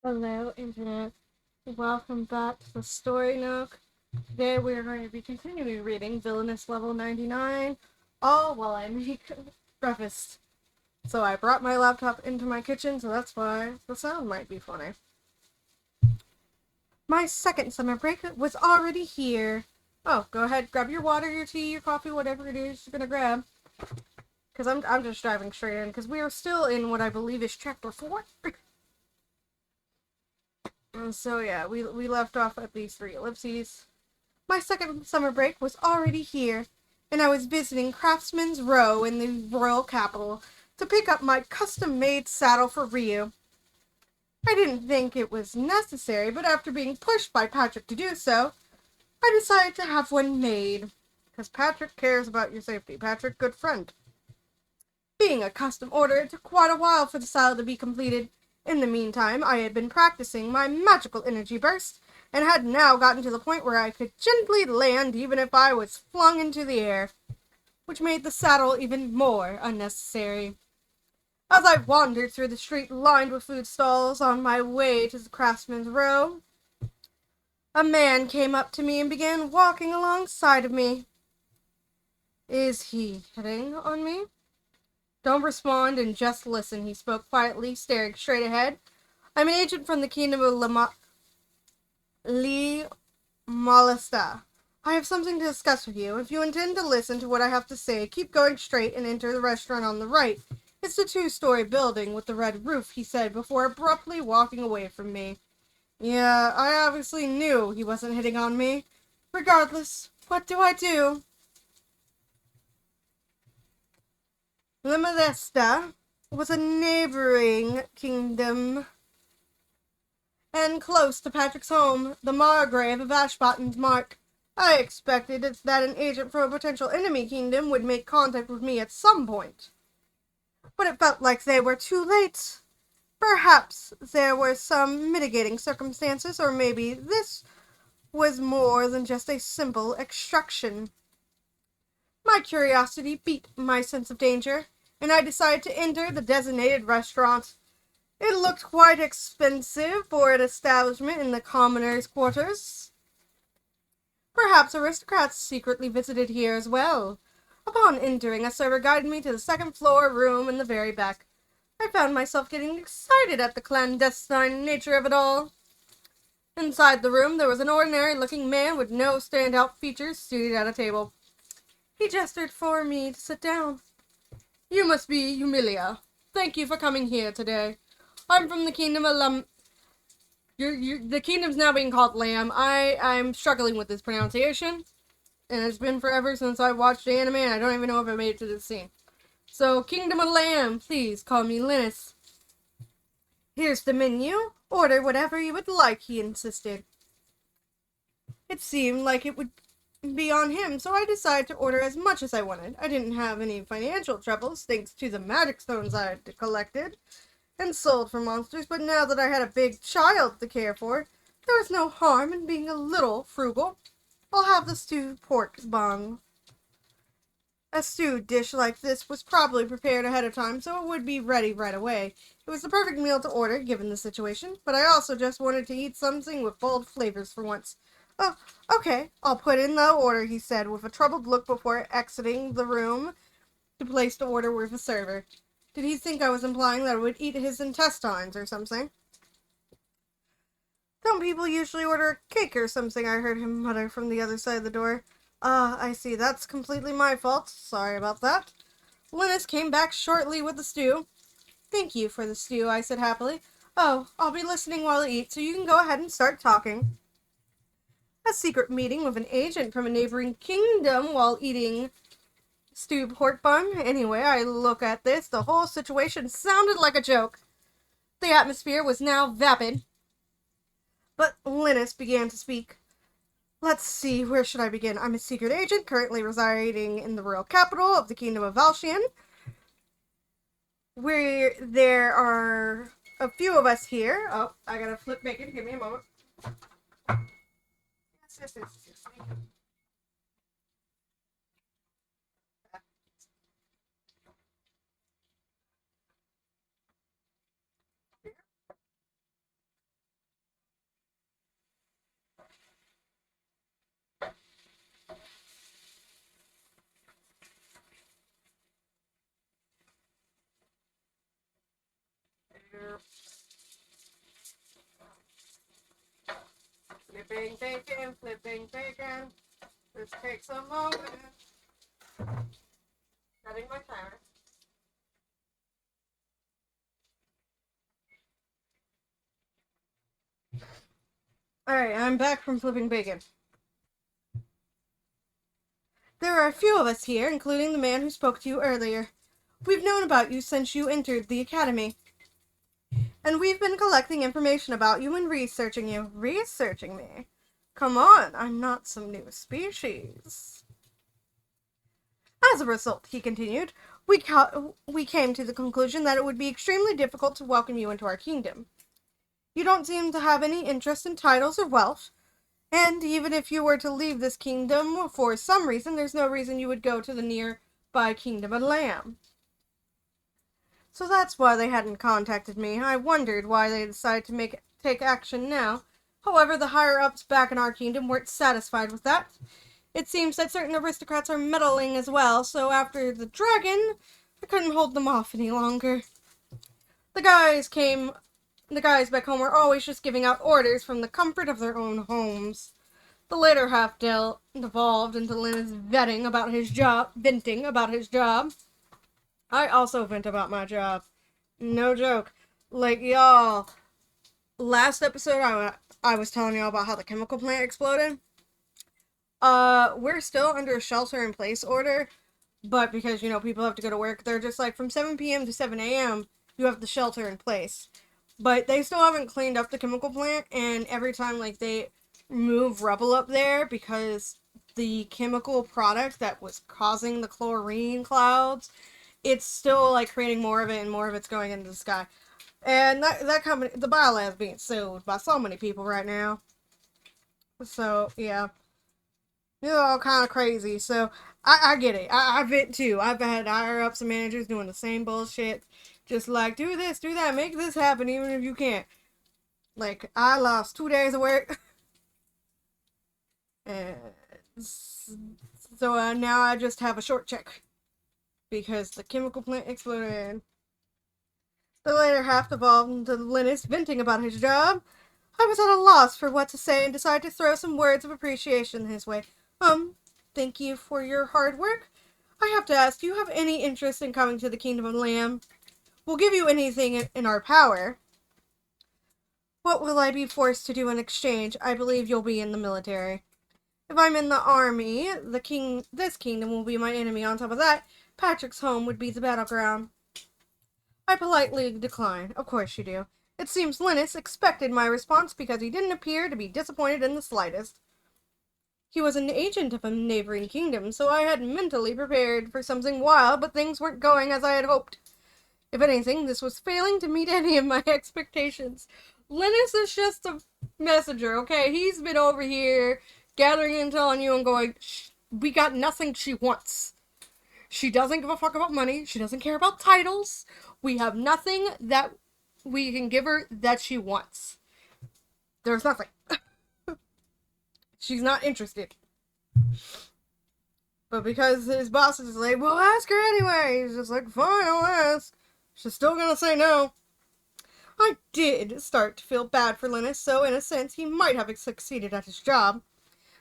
Hello, Internet. Welcome back to the story Nook. Today we are going to be continuing reading Villainess Level 99, all while I make breakfast. So I brought my laptop into my kitchen, so that's why the sound might be funny. My second summer break was already here. Oh, go ahead, grab your water, your tea, your coffee, whatever it is you're gonna grab. Because I'm just driving straight in, because we are still in what I believe is Chapter 4. So yeah, we left off at these three ellipses. My second summer break was already here, and I was visiting Craftsman's Row in the royal capital to pick up my custom-made saddle for Ryu. I didn't think it was necessary, but after being pushed by Patrick to do so, I decided to have one made. Because Patrick cares about your safety. Patrick, good friend. Being a custom order, it took quite a while for the saddle to be completed. In the meantime, I had been practicing my magical energy burst, and had now gotten to the point where I could gently land even if I was flung into the air, which made the saddle even more unnecessary. As I wandered through the street lined with food stalls on my way to the Craftsman's Row, a man came up to me and began walking alongside of me. Is he hitting on me? Don't respond and just listen, he spoke quietly, staring straight ahead. I'm an agent from the kingdom of Malista. I have something to discuss with you. If you intend to listen to what I have to say, keep going straight and enter the restaurant on the right. It's the two-story building with the red roof, he said, before abruptly walking away from me. Yeah, I obviously knew he wasn't hitting on me. Regardless, what do I do? Limalesta was a neighboring kingdom and close to Patrick's home, the Margrave of Ashbotton's Mark. I expected that an agent from a potential enemy kingdom would make contact with me at some point, but it felt like they were too late. Perhaps there were some mitigating circumstances, or maybe this was more than just a simple extraction. My curiosity beat my sense of danger, and I decided to enter the designated restaurant. It looked quite expensive for an establishment in the commoners' quarters. Perhaps aristocrats secretly visited here as well. Upon entering, a server guided me to the second-floor room in the very back. I found myself getting excited at the clandestine nature of it all. Inside the room, there was an ordinary-looking man with no standout features seated at a table. He gestured for me to sit down. You must be Yumilia. Thank you for coming here today. I'm from the kingdom of the kingdom's now being called Lamb. I'm struggling with this pronunciation, and it's been forever since I watched the anime, and I don't even know if I made it to this scene. So, Kingdom of Lamb, please call me Linus. Here's the menu. Order whatever you would like, he insisted. It seemed like it would be on him, so I decided to order as much as I wanted. I didn't have any financial troubles, thanks to the magic stones I had collected and sold for monsters, but now that I had a big child to care for, there was no harm in being a little frugal. I'll have the stewed pork bung. A stewed dish like this was probably prepared ahead of time, so it would be ready right away. It was the perfect meal to order, given the situation, but I also just wanted to eat something with bold flavors for once. Oh, okay, I'll put in the order, he said, with a troubled look before exiting the room to place the order with the server. Did he think I was implying that I would eat his intestines or something? Don't people usually order a cake or something? I heard him mutter from the other side of the door. Ah, I see. That's completely my fault. Sorry about that. Linus came back shortly with the stew. Thank you for the stew, I said happily. Oh, I'll be listening while I eat, so you can go ahead and start talking. A secret meeting with an agent from a neighboring kingdom while eating stewed pork bun. Anyway, I look at this. The whole situation sounded like a joke. The atmosphere was now vapid. But Linus began to speak. Let's see, where should I begin? I'm a secret agent currently residing in the royal capital of the Kingdom of Valshian, where there are a few of us here. Oh, I gotta flip bacon. Give me a moment. Yes. Flipping bacon, flipping bacon. This takes a moment. Setting my timer. Alright, I'm back from flipping bacon. There are a few of us here, including the man who spoke to you earlier. We've known about you since you entered the academy. And we've been collecting information about you and researching you. Researching me? Come on, I'm not some new species. As a result, he continued, we came to the conclusion that it would be extremely difficult to welcome you into our kingdom. You don't seem to have any interest in titles or wealth, and even if you were to leave this kingdom for some reason, there's no reason you would go to the nearby kingdom of Lamb. So that's why they hadn't contacted me. I wondered why they decided to take action now. However, the higher-ups back in our kingdom weren't satisfied with that. It seems that certain aristocrats are meddling as well, so after the dragon, I couldn't hold them off any longer. The guys back home were always just giving out orders from the comfort of their own homes. The later half devolved into Linus venting about his job. I also vent about my job. No joke. Like, y'all, last episode I was telling y'all about how the chemical plant exploded. We're still under a shelter-in-place order, but because, people have to go to work, they're just like, from 7 p.m. to 7 a.m., you have the shelter in place. But they still haven't cleaned up the chemical plant, and every time, they move rubble up there, because the chemical product that was causing the chlorine clouds, it's still, creating more of it, and more of it's going into the sky. And that company, the biolab, is being sued by so many people right now. So, yeah. It's all kind of crazy, so I get it. I vent too. I've had higher-ups and managers doing the same bullshit. Just do this, do that, make this happen even if you can't. I lost 2 days of work. And so now I just have a short check. Because the chemical plant exploded. The later half devolved into Linus venting about his job. I was at a loss for what to say and decided to throw some words of appreciation his way. Thank you for your hard work. I have to ask, do you have any interest in coming to the Kingdom of Lamb? We'll give you anything in our power. What will I be forced to do in exchange? I believe you'll be in the military. If I'm in the army, this kingdom will be my enemy. On top of that, Patrick's home would be the battleground. I politely decline. Of course you do. It seems Linus expected my response because he didn't appear to be disappointed in the slightest. He was an agent of a neighboring kingdom, so I had mentally prepared for something wild, but things weren't going as I had hoped. If anything, this was failing to meet any of my expectations. Linus is just a messenger, okay? He's been over here gathering intel on you and going, we got nothing she wants. She doesn't give a fuck about money. She doesn't care about titles. We have nothing that we can give her that she wants. There's nothing. She's not interested. But because his boss is like, well, ask her anyway. He's just like, fine, I'll ask. She's still gonna say no. I did start to feel bad for Linus, so in a sense, he might have succeeded at his job.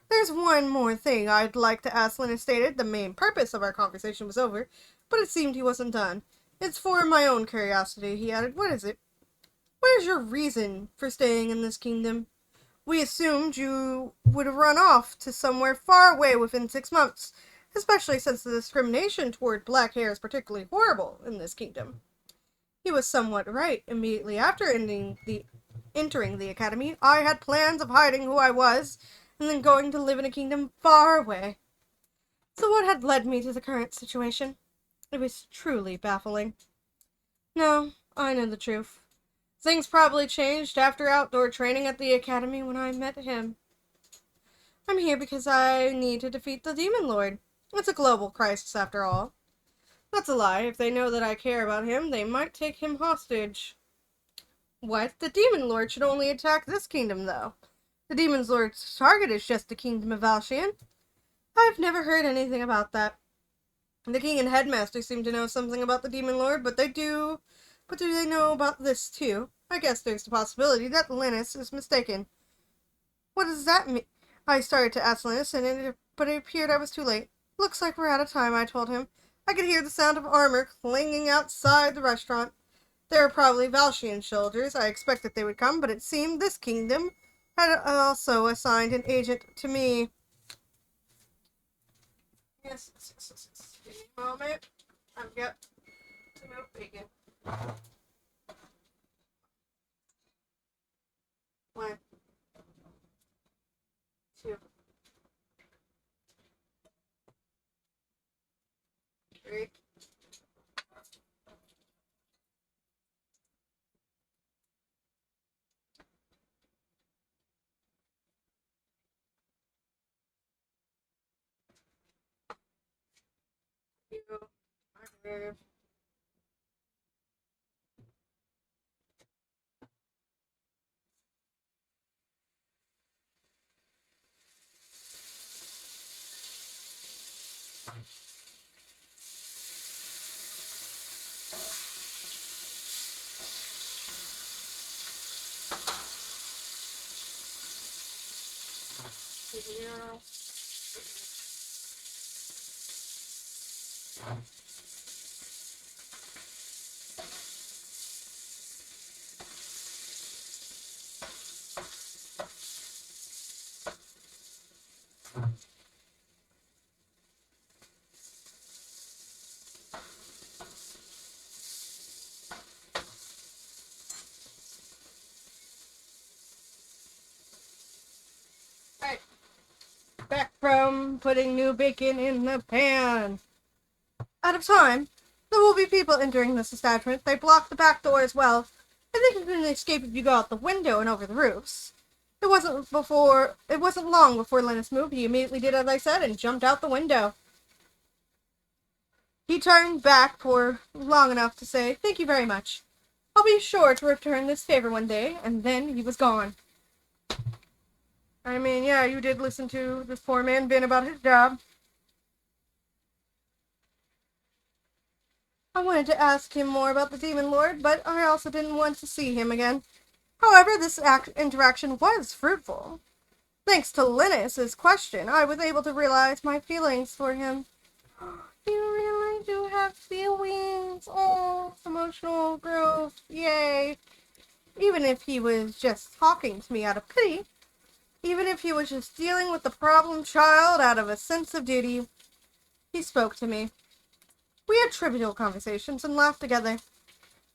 There's one more thing I'd like to ask, Linus stated. The main purpose of our conversation was over, but it seemed he wasn't done. It's for my own curiosity, he added. What is it? What is your reason for staying in this kingdom? We assumed you would run off to somewhere far away within 6 months, especially since the discrimination toward black hair is particularly horrible in this kingdom. He was somewhat right. Immediately after entering the academy, I had plans of hiding who I was, and then going to live in a kingdom far away. So what had led me to the current situation? It was truly baffling. No, I know the truth. Things probably changed after outdoor training at the academy when I met him. I'm here because I need to defeat the Demon Lord. It's a global crisis after all. That's a lie. If they know that I care about him, they might take him hostage. What? The Demon Lord should only attack this kingdom, though. The Demon Lord's target is just the kingdom of Valshian. I've never heard anything about that. The king and headmaster seem to know something about the Demon Lord, but But do they know about this too? I guess there's the possibility that Linus is mistaken. What does that mean? I started to ask Linus, but it appeared I was too late. Looks like we're out of time, I told him. I could hear the sound of armor clanging outside the restaurant. There are probably Valshian soldiers. I expected they would come, but it seemed this kingdom had also assigned an agent to me. Yes. Give me a moment. I've got to move bacon. 1, 2, 3. Microwave. Zero. Alright. Back from putting new bacon in the pan. Out of time. There will be people entering this establishment. They blocked the back door as well. I think you can escape if you go out the window and over the roofs. It wasn't long before Linus moved. He immediately did as I said and jumped out the window. He turned back for long enough to say, "Thank you very much. I'll be sure to return this favor one day," and then he was gone. I mean, yeah, you did listen to this poor man vent about his job. I wanted to ask him more about the Demon Lord, but I also didn't want to see him again. However, this interaction was fruitful. Thanks to Linus's question, I was able to realize my feelings for him. You really do have feelings. Oh, emotional growth. Yay. Even if he was just talking to me out of pity, even if he was just dealing with the problem child out of a sense of duty, he spoke to me. We had trivial conversations and laughed together.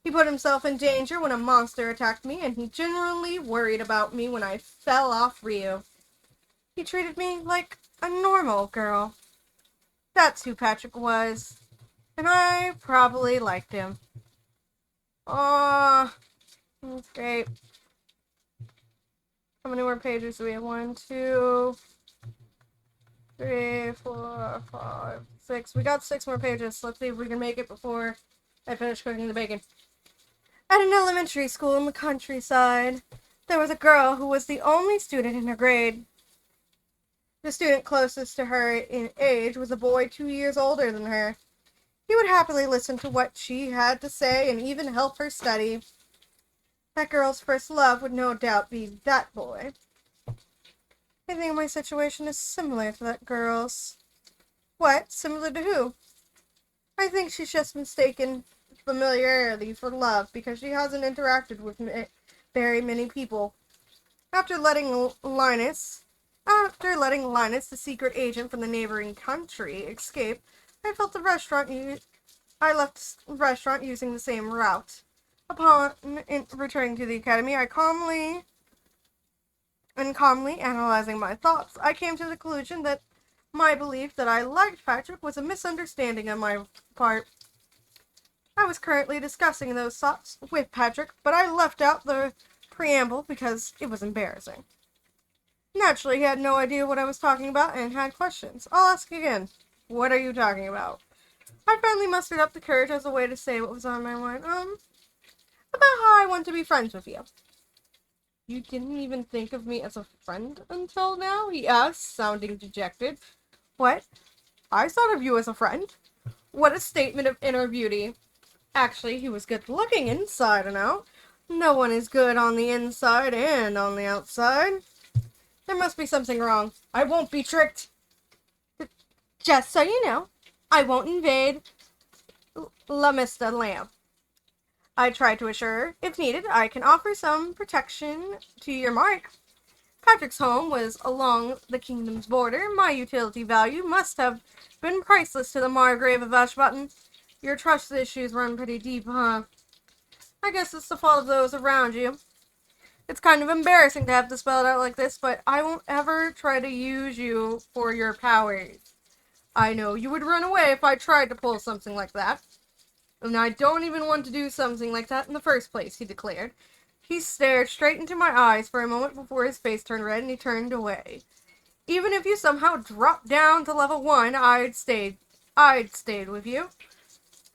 He put himself in danger when a monster attacked me, and he genuinely worried about me when I fell off Rio. He treated me like a normal girl. That's who Patrick was, and I probably liked him. Aww, that's great. How many more pages do we have? 1, 2, 3, 4, 5, 6. We got 6 more pages. Let's see if we can make it before I finish cooking the bacon. At an elementary school in the countryside, there was a girl who was the only student in her grade. The student closest to her in age was a boy 2 years older than her. He would happily listen to what she had to say and even help her study. That girl's first love would no doubt be that boy. I think my situation is similar to that girl's. What? Similar to who? I think she's just mistaken familiarity for love because she hasn't interacted with very many people. After letting Linus, the secret agent from the neighboring country, escape, I left the restaurant using the same route. Upon returning to the academy, calmly analyzing my thoughts, I came to the conclusion that my belief that I liked Patrick was a misunderstanding on my part. I was currently discussing those thoughts with Patrick, but I left out the preamble because it was embarrassing. Naturally, he had no idea what I was talking about and had questions. I'll ask again. What are you talking about? I finally mustered up the courage as a way to say what was on my mind. About how I want to be friends with you. You didn't even think of me as a friend until now? He asked, sounding dejected. What? I thought of you as a friend? What a statement of inner beauty. Actually, he was good looking inside and out. No one is good on the inside and on the outside. There must be something wrong. I won't be tricked. Just so you know, I won't invade La Mista Lamb. I tried to assure her, if needed, I can offer some protection to your mark. Patrick's home was along the kingdom's border. My utility value must have been priceless to the Margrave of Ashbutton. Your trust issues run pretty deep, huh? I guess it's the fault of those around you. It's kind of embarrassing to have to spell it out like this, but I won't ever try to use you for your powers. I know you would run away if I tried to pull something like that. And I don't even want to do something like that in the first place, he declared. He stared straight into my eyes for a moment before his face turned red and he turned away. Even if you somehow dropped down to level 1, I'd stayed with you.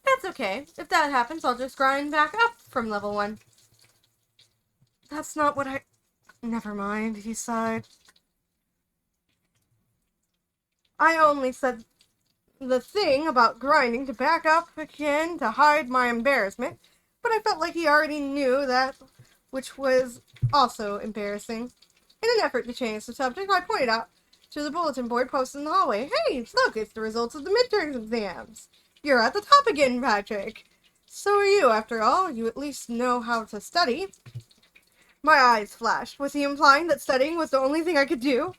That's okay. If that happens, I'll just grind back up from level 1. That's not what I... Never mind, he sighed. I only said the thing about grinding to back up again to hide my embarrassment, but I felt like he already knew that, which was also embarrassing. In an effort to change the subject, I pointed out to the bulletin board posted in the hallway. Hey, look, it's the results of the midterm exams. You're at the top again, Patrick. So are you, after all. You at least know how to study. My eyes flashed. Was he implying that studying was the only thing I could do?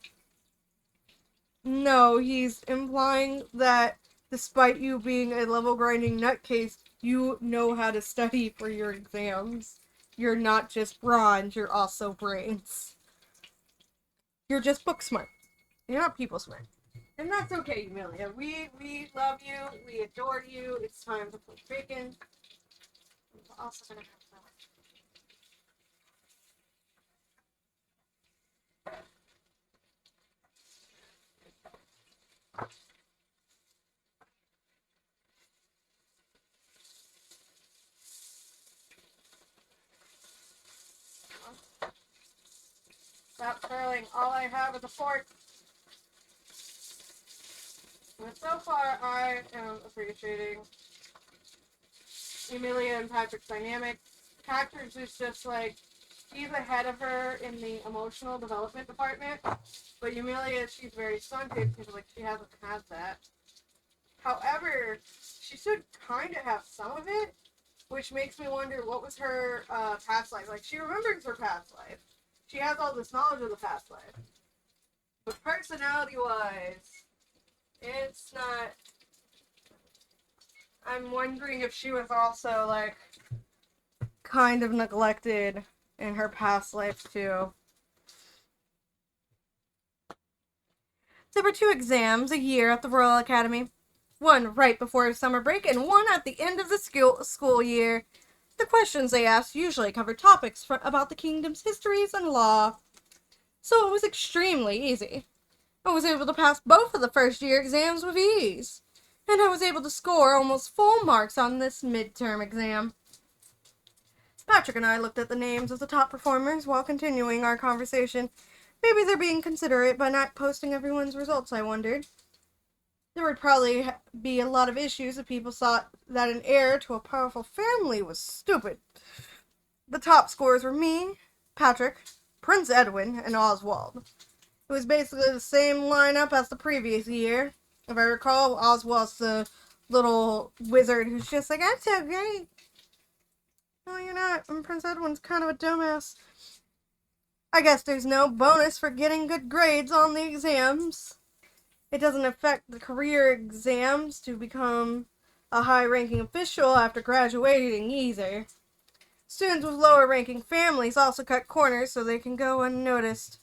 No, he's implying that despite you being a level grinding nutcase, you know how to study for your exams. You're not just bronze, you're also brains. You're just book smart. You're not people smart. And that's okay, Emilia. We love you. We adore you. It's time to put bacon. I'm also gonna have that. Stop curling. All I have is a fork. But so far, I am appreciating Emilia and Patrick's dynamic. Patrick's is just like, he's ahead of her in the emotional development department, but Emilia, she's very stunted because like she hasn't had that. However, she should kind of have some of it, which makes me wonder what was her past life. Like, she remembers her past life. She has all this knowledge of the past life. But personality-wise, it's not... I'm wondering if she was also, like, kind of neglected in her past life, too. There were 2 exams a year at the Royal Academy. One right before summer break and one at the end of the school year. The questions they asked usually covered topics about the kingdom's histories and law. So it was extremely easy. I was able to pass both of the first year exams with ease. And I was able to score almost full marks on this midterm exam. Patrick and I looked at the names of the top performers while continuing our conversation. Maybe they're being considerate by not posting everyone's results, I wondered. There would probably be a lot of issues if people thought that an heir to a powerful family was stupid. The top scores were me, Patrick, Prince Edwin, and Oswald. It was basically the same lineup as the previous year. If I recall, Oswald's the little wizard who's just like, I'm so great. No, you're not. And Prince Edwin's kind of a dumbass. I guess there's no bonus for getting good grades on the exams. It doesn't affect the career exams to become a high-ranking official after graduating either. Students with lower-ranking families also cut corners so they can go unnoticed.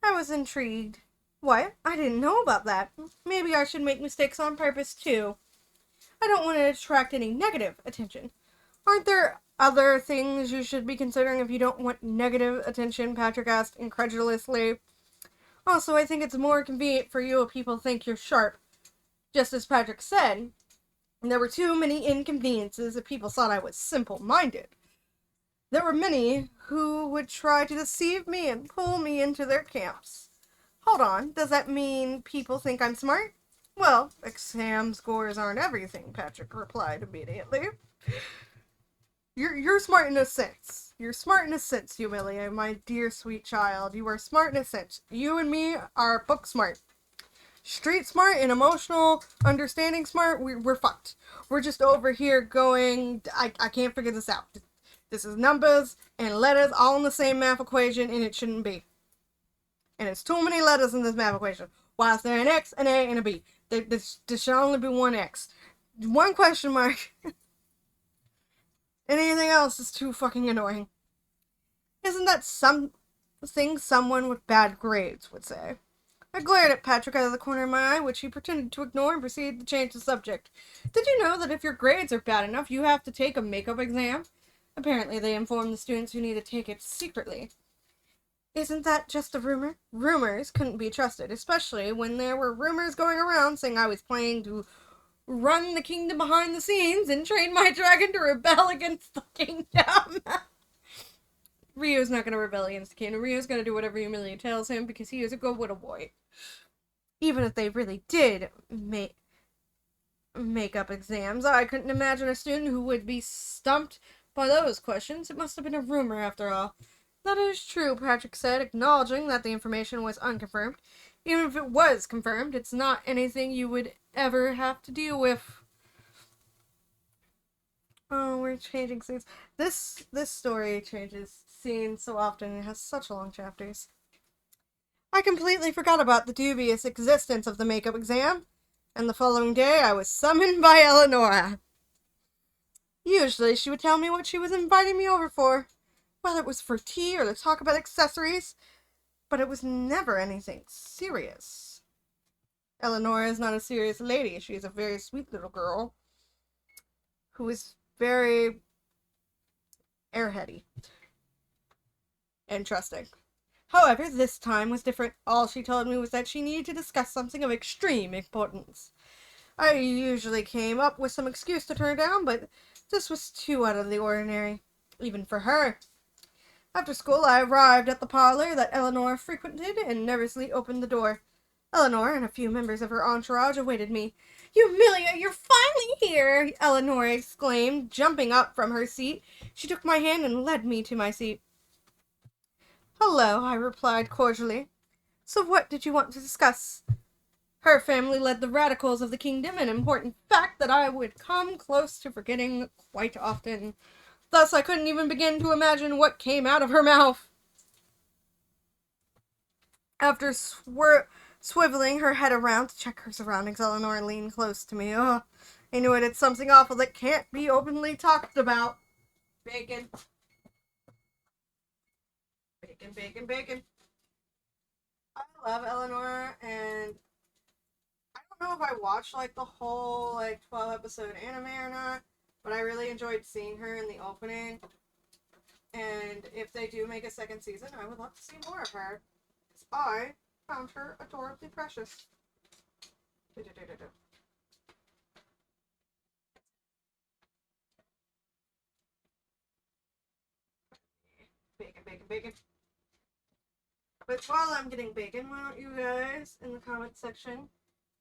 I was intrigued. What? I didn't know about that. Maybe I should make mistakes on purpose, too. I don't want to attract any negative attention. Aren't there other things you should be considering if you don't want negative attention? Patrick asked incredulously. Also, I think it's more convenient for you if people think you're sharp. Just as Patrick said, there were too many inconveniences if people thought I was simple-minded. There were many who would try to deceive me and pull me into their camps. Hold on, does that mean people think I'm smart? Well, exam scores aren't everything, Patrick replied immediately. You're smart in a sense. You're smart in a sense, Humilia, my dear sweet child. You are smart in a sense. You and me are book smart. Street smart and emotional understanding smart, we're fucked. We're just over here going, I can't figure this out. This is numbers and letters all in the same math equation, and it shouldn't be. And it's too many letters in this math equation. Why is there an X, an A, and a B? There should only be one X. One question mark. Anything else is too fucking annoying. Isn't that something someone with bad grades would say? I glared at Patrick out of the corner of my eye, which he pretended to ignore and proceeded to change the subject. Did you know that if your grades are bad enough, you have to take a makeup exam? Apparently, they informed the students who need to take it secretly. Isn't that just a rumor? Rumors couldn't be trusted, especially when there were rumors going around saying I was planning to run the kingdom behind the scenes and train my dragon to rebel against the kingdom. Rio's not going to rebel against the kingdom. Rio's going to do whatever Emilia tells him because he is a good little boy. Even if they really did make up exams, I couldn't imagine a student who would be stumped by those questions. It must have been a rumor after all. That is true, Patrick said, acknowledging that the information was unconfirmed. Even if it was confirmed, it's not anything you would ever have to deal with. Oh, we're changing scenes. This story changes scenes so often. It has such long chapters. I completely forgot about the dubious existence of the makeup exam, and the following day I was summoned by Eleonora. Usually she would tell me what she was inviting me over for, whether it was for tea or to talk about accessories, but it was never anything serious. Eleonora is not a serious lady. She is a very sweet little girl who is very airheady and trusting. However, this time was different. All she told me was that she needed to discuss something of extreme importance. I usually came up with some excuse to turn her down, but this was too out of the ordinary, even for her. After school, I arrived at the parlor that Eleanor frequented and nervously opened the door. Eleanor and a few members of her entourage awaited me. "Emilia, you're finally here!" Eleanor exclaimed, jumping up from her seat. She took my hand and led me to my seat. "Hello," I replied cordially. "So what did you want to discuss?" Her family led the radicals of the kingdom, an important fact that I would come close to forgetting quite often. Thus, I couldn't even begin to imagine what came out of her mouth. After swiveling her head around to check her surroundings, Eleanor leaned close to me. Oh, I knew it. It's something awful that can't be openly talked about. Bacon. Bacon, bacon, bacon. I love Eleanor, and I don't know if I watched like the whole 12 episode anime or not, but I really enjoyed seeing her in the opening. And if they do make a second season, I would love to see more of her. I found her adorably precious. Bacon, bacon, bacon. But while I'm getting bacon, why don't you guys in the comment section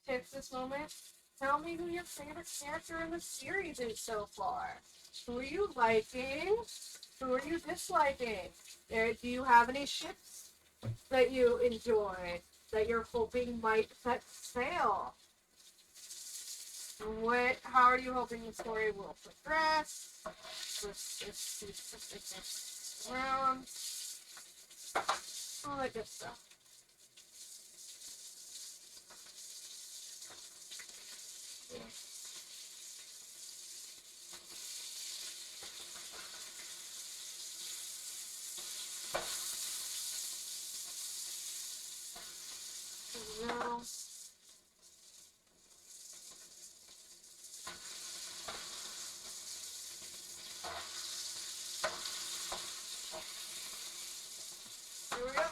take this moment, tell me who your favorite character in the series is so far. Who are you liking? Who are you disliking? Do you have any ships that you enjoy that you're hoping might set sail? How are you hoping the story will progress? Around. All that good stuff. Yeah. No. Here we go.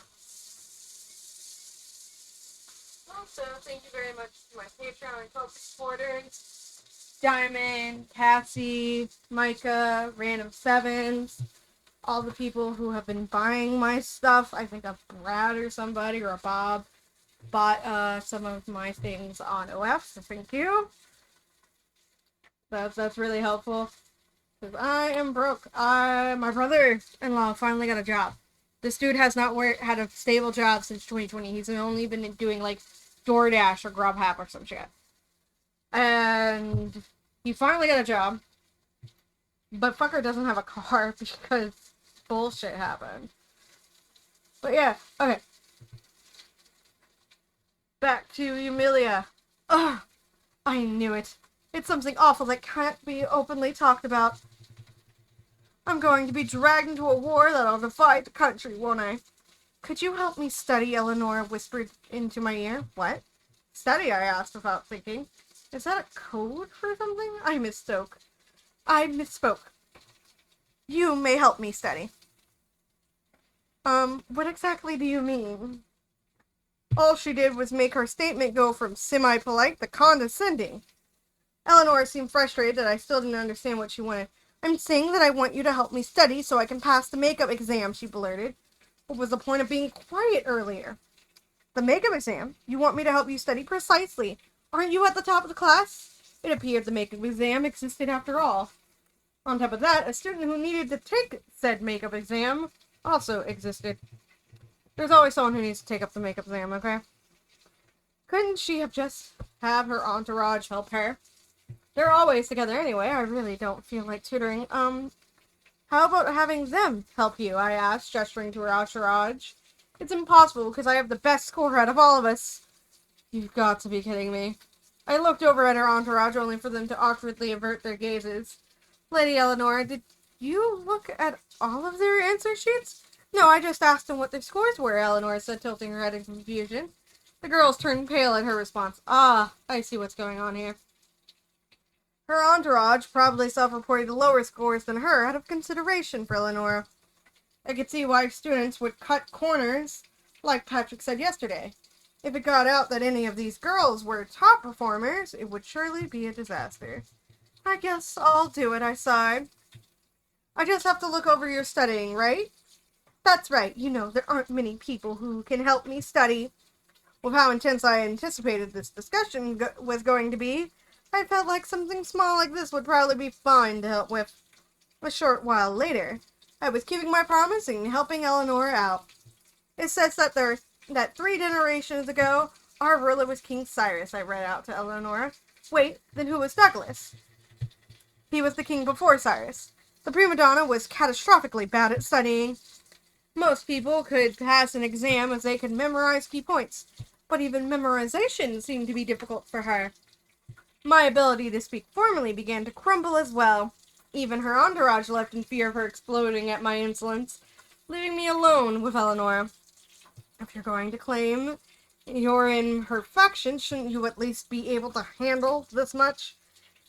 Also, thank you very much to my Patreon and co-supporters. Diamond, Cassie, Micah, Random Sevens, all the people who have been buying my stuff. I think a Brad or somebody or a Bob bought some of my things on OF, so thank you. That's really helpful. 'Cause I am broke. My brother-in-law finally got a job. This dude has not had a stable job since 2020. He's only been doing like DoorDash or Grubhub or some shit. And he finally got a job. But fucker doesn't have a car because bullshit happened. But yeah, okay. Back to Emilia. Ugh, I knew it. It's something awful that can't be openly talked about. I'm going to be dragged into a war that'll divide the country, won't I? Could you help me study? Eleanor whispered into my ear. What? Study? I asked without thinking. Is that a code for something? I misspoke. You may help me study. What exactly do you mean? All she did was make her statement go from semi-polite to condescending. Eleanor seemed frustrated that I still didn't understand what she wanted. I'm saying that I want you to help me study so I can pass the makeup exam, she blurted. What was the point of being quiet earlier? The makeup exam? You want me to help you study? Precisely. Aren't you at the top of the class? It appeared the makeup exam existed after all. On top of that, a student who needed to take said makeup exam also existed. There's always someone who needs to take up the makeup exam, okay? Couldn't she have just have her entourage help her? They're always together anyway. I really don't feel like tutoring. How about having them help you? I asked, gesturing to her entourage. It's impossible because I have the best score out of all of us. You've got to be kidding me. I looked over at her entourage only for them to awkwardly avert their gazes. Lady Eleanor, did you look at all of their answer sheets? No, I just asked them what their scores were, Eleanor said, tilting her head in confusion. The girls turned pale at her response. Ah, I see what's going on here. Her entourage, probably self-reported lower scores than her, out of consideration for Eleanor. I could see why students would cut corners, like Patrick said yesterday. If it got out that any of these girls were top performers, it would surely be a disaster. I guess I'll do it, I sighed. I just have to look over your studying, right? That's right. You know, there aren't many people who can help me study. With how intense I anticipated this discussion was going to be, I felt like something small like this would probably be fine to help with. A short while later, I was keeping my promise and helping Eleanor out. It says that 3 generations ago, our ruler was King Cyrus, I read out to Eleanor. Wait, then who was Douglas? He was the king before Cyrus. The prima donna was catastrophically bad at studying. Most people could pass an exam as they could memorize key points, but even memorization seemed to be difficult for her. My ability to speak formally began to crumble as well. Even her entourage left in fear of her exploding at my insolence, leaving me alone with Eleanor. If you're going to claim you're in her faction, shouldn't you at least be able to handle this much?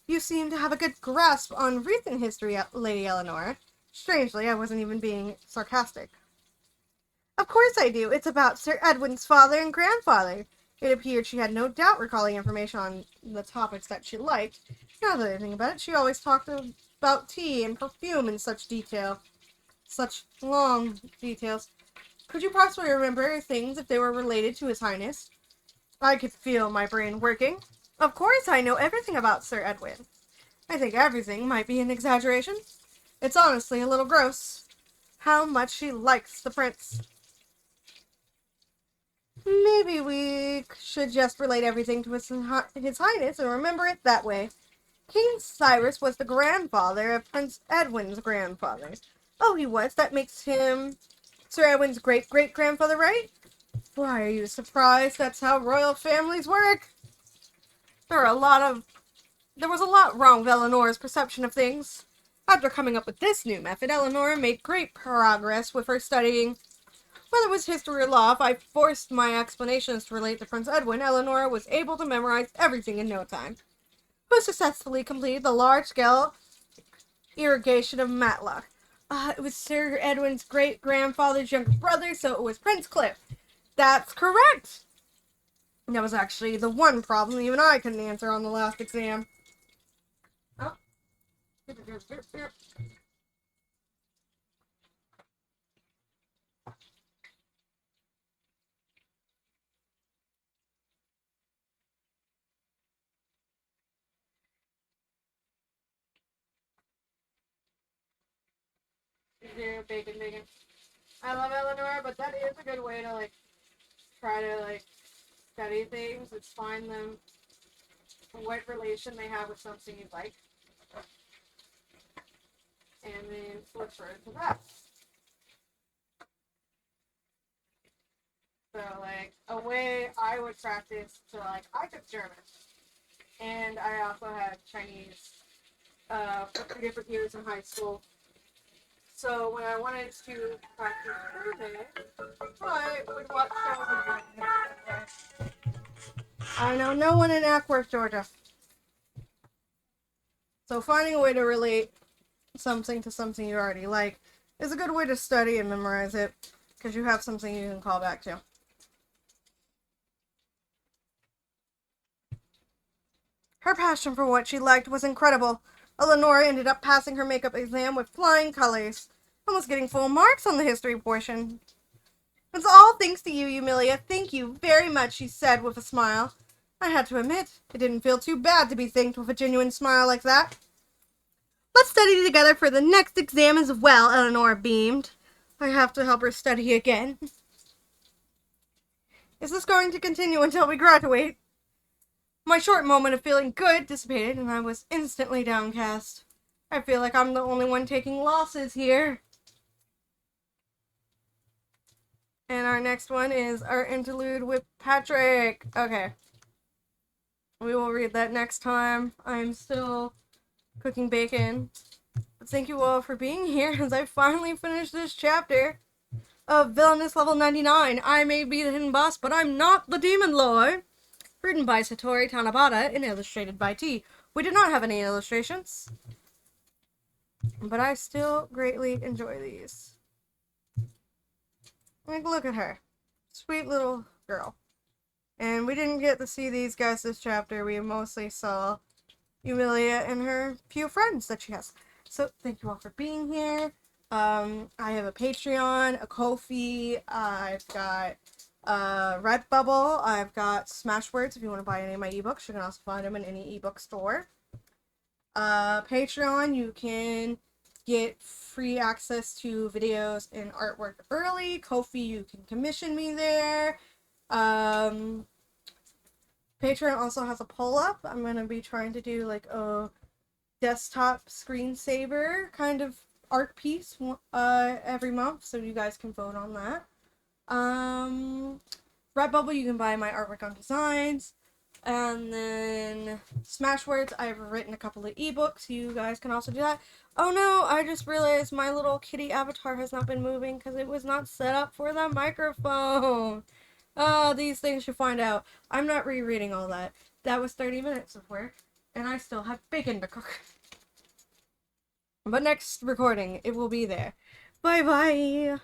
You seem to have a good grasp on recent history, Lady Eleanor. Strangely, I wasn't even being sarcastic. Of course I do. It's about Sir Edwin's father and grandfather. It appeared she had no doubt recalling information on the topics that she liked. Now that I think about it, she always talked about tea and perfume in such detail. Such long details. Could you possibly remember things if they were related to His Highness? I could feel my brain working. Of course I know everything about Sir Edwin. I think everything might be an exaggeration. It's honestly a little gross. How much she likes the prince. Maybe we should just relate everything to His Highness and remember it that way. King Cyrus was the grandfather of Prince Edwin's grandfather. Oh, he was? That makes him Sir Edwin's great-great-grandfather, right? Why are you surprised? That's how royal families work. There was a lot wrong with Eleanor's perception of things. After coming up with this new method, Eleanor made great progress with her studying. Whether it was history or law, if I forced my explanations to relate to Prince Edwin, Eleanor was able to memorize everything in no time. Who successfully completed the large-scale irrigation of Matlock? It was Sir Edwin's great-grandfather's younger brother, so it was Prince Cliff. That's correct! That was actually the one problem even I couldn't answer on the last exam. Oh. do bacon. I love Eleanor, but that is a good way to, like, try to, like, study things. It's find them, what relation they have with something you like, and then flip to that. So, like, a way I would practice, so, like, I took German, and I also had Chinese for 2 different years in high school. So, when I wanted to practice German, I would watch shows in German. I know no one in Ackworth, Georgia. So, finding a way to relate something to something you already like is a good way to study and memorize it, because you have something you can call back to. Her passion for what she liked was incredible. Eleanor ended up passing her makeup exam with flying colors, almost getting full marks on the history portion. It's all thanks to you, Eumelia. Thank you very much, she said with a smile. I had to admit, it didn't feel too bad to be thanked with a genuine smile like that. Let's study together for the next exam as well, Eleanor beamed. I have to help her study again. Is this going to continue until we graduate? My short moment of feeling good dissipated, and I was instantly downcast. I feel like I'm the only one taking losses here. And our next one is our interlude with Patrick. Okay. We will read that next time. I'm still cooking bacon. But thank you all for being here as I finally finished this chapter of Villainess Level 99. I may be the hidden boss, but I'm not the Demon Lord. Written by Satori Tanabata and illustrated by T. We did not have any illustrations, but I still greatly enjoy these. Like, look at her. Sweet little girl. And we didn't get to see these guys this chapter. We mostly saw Eumelia and her few friends that she has. So, thank you all for being here. I have a Patreon, a Ko-fi, I've got Redbubble, I've got Smashwords if you want to buy any of my ebooks. You can also find them in any ebook store. Patreon, you can get free access to videos and artwork early. Ko-fi, you can commission me there. Patreon also has a pull-up. I'm going to be trying to do like a desktop screensaver kind of art piece every month, so you guys can vote on that. Redbubble, you can buy my artwork on designs. And then Smashwords, I've written a couple of ebooks. You guys can also do that. Oh no, I just realized my little kitty avatar has not been moving because it was not set up for the microphone. These things you find out. I'm not rereading all that. That was 30 minutes of work, and I still have bacon to cook. But next recording, it will be there. Bye bye!